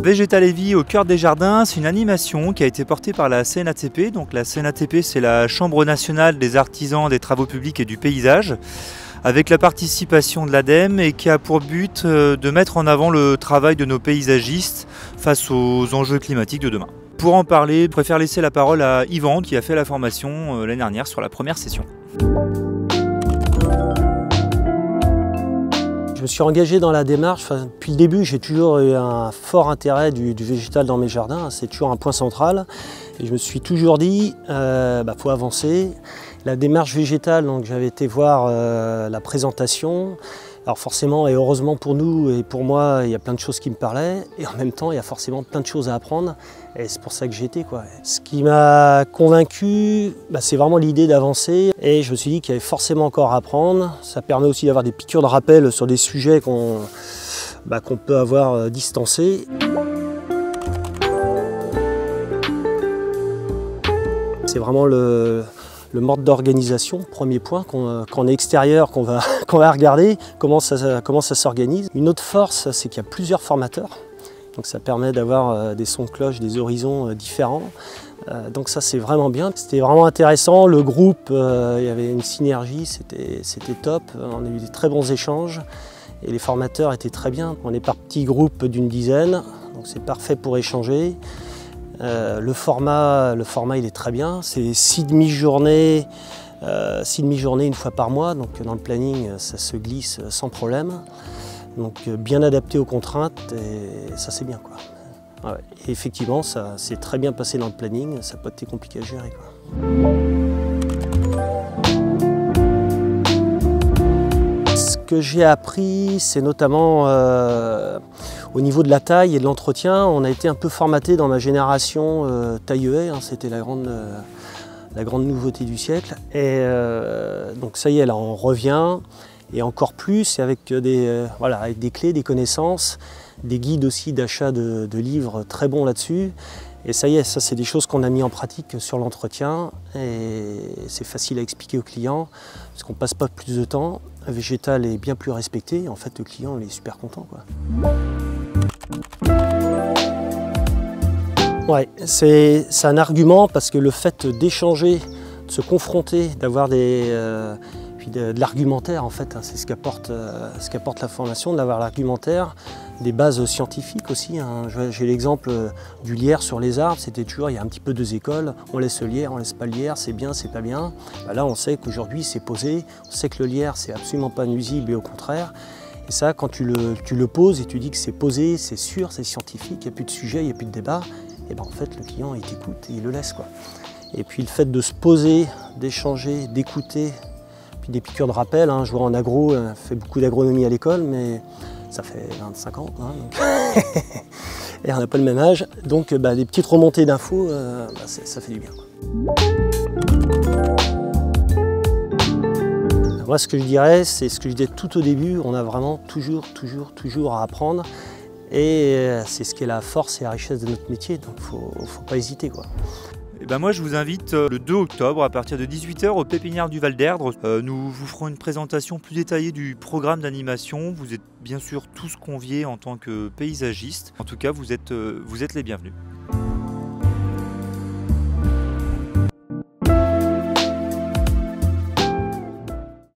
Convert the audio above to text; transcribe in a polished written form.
Végétal et Vie au cœur des jardins, c'est une animation qui a été portée par la CNATP. Donc la CNATP, c'est la Chambre nationale des artisans des travaux publics et du paysage, avec la participation de l'ADEME et qui a pour but de mettre en avant le travail de nos paysagistes face aux enjeux climatiques de demain. Pour en parler, je préfère laisser la parole à Yvan qui a fait la formation l'année dernière sur la première session. Je me suis engagé dans la démarche, depuis le début j'ai toujours eu un fort intérêt du végétal dans mes jardins, c'est toujours un point central. Et je me suis toujours dit, faut avancer. La démarche végétale, donc j'avais été voir la présentation. Alors forcément et heureusement pour nous et pour moi, il y a plein de choses qui me parlaient. Et en même temps, il y a forcément plein de choses à apprendre. Et c'est pour ça que j'y étais, quoi. Ce qui m'a convaincu, c'est vraiment l'idée d'avancer. Et je me suis dit qu'il y avait forcément encore à apprendre. Ça permet aussi d'avoir des piqûres de rappel sur des sujets qu'on peut avoir distancés. C'est vraiment le mode d'organisation, premier point, quand on est extérieur, qu'on va regarder comment ça s'organise. Une autre force, c'est qu'il y a plusieurs formateurs. Donc ça permet d'avoir des sons de cloche, des horizons différents. Donc ça c'est vraiment bien. C'était vraiment intéressant. Le groupe, il y avait une synergie, c'était top. On a eu des très bons échanges et les formateurs étaient très bien. On est par petits groupes d'une dizaine, donc c'est parfait pour échanger. Le format il est très bien, c'est 6 demi-journées une fois par mois, donc dans le planning ça se glisse sans problème. Donc bien adapté aux contraintes et ça c'est bien, quoi. Ouais. Et effectivement ça s'est très bien passé dans le planning, ça n'a pas été compliqué à gérer, quoi. Ce que j'ai appris, c'est notamment au niveau de la taille et de l'entretien. On a été un peu formaté dans ma génération taille-haie, c'était la grande nouveauté du siècle. Et donc ça y est, là on revient, et encore plus avec avec des clés, des connaissances, des guides aussi d'achat de livres très bons là-dessus. Et ça y est, ça c'est des choses qu'on a mis en pratique sur l'entretien et c'est facile à expliquer aux clients parce qu'on ne passe pas plus de temps. Le végétal est bien plus respecté, en fait le client il est super content, quoi. Ouais, c'est un argument parce que le fait d'échanger, de se confronter, d'avoir de l'argumentaire, en fait, c'est ce qu'apporte la formation, d'avoir l'argumentaire, des bases scientifiques aussi. J'ai l'exemple du lierre sur les arbres, c'était toujours, il y a un petit peu deux écoles, on laisse le lierre, on laisse pas le lierre, c'est bien, c'est pas bien. Là on sait qu'aujourd'hui c'est posé, on sait que le lierre c'est absolument pas nuisible et au contraire. Et ça, quand tu le poses et tu dis que c'est posé, c'est sûr, c'est scientifique, il n'y a plus de sujet, il n'y a plus de débat, et en fait le client il t'écoute et il le laisse, quoi. Et puis le fait de se poser, d'échanger, d'écouter, puis des piqûres de rappel, je vois en agro, fait beaucoup d'agronomie à l'école, mais ça fait 25 ans, et on n'a pas le même âge, donc des petites remontées d'infos, ça fait du bien, quoi. Moi, ce que je dirais, c'est ce que je disais tout au début, on a vraiment toujours à apprendre. Et c'est ce qui est la force et la richesse de notre métier, donc il ne faut pas hésiter, quoi. Et moi je vous invite le 2 octobre à partir de 18 h au Pépinière du Val d'Erdre. Nous vous ferons une présentation plus détaillée du programme d'animation. Vous êtes bien sûr tous conviés en tant que paysagistes. En tout cas, vous êtes les bienvenus.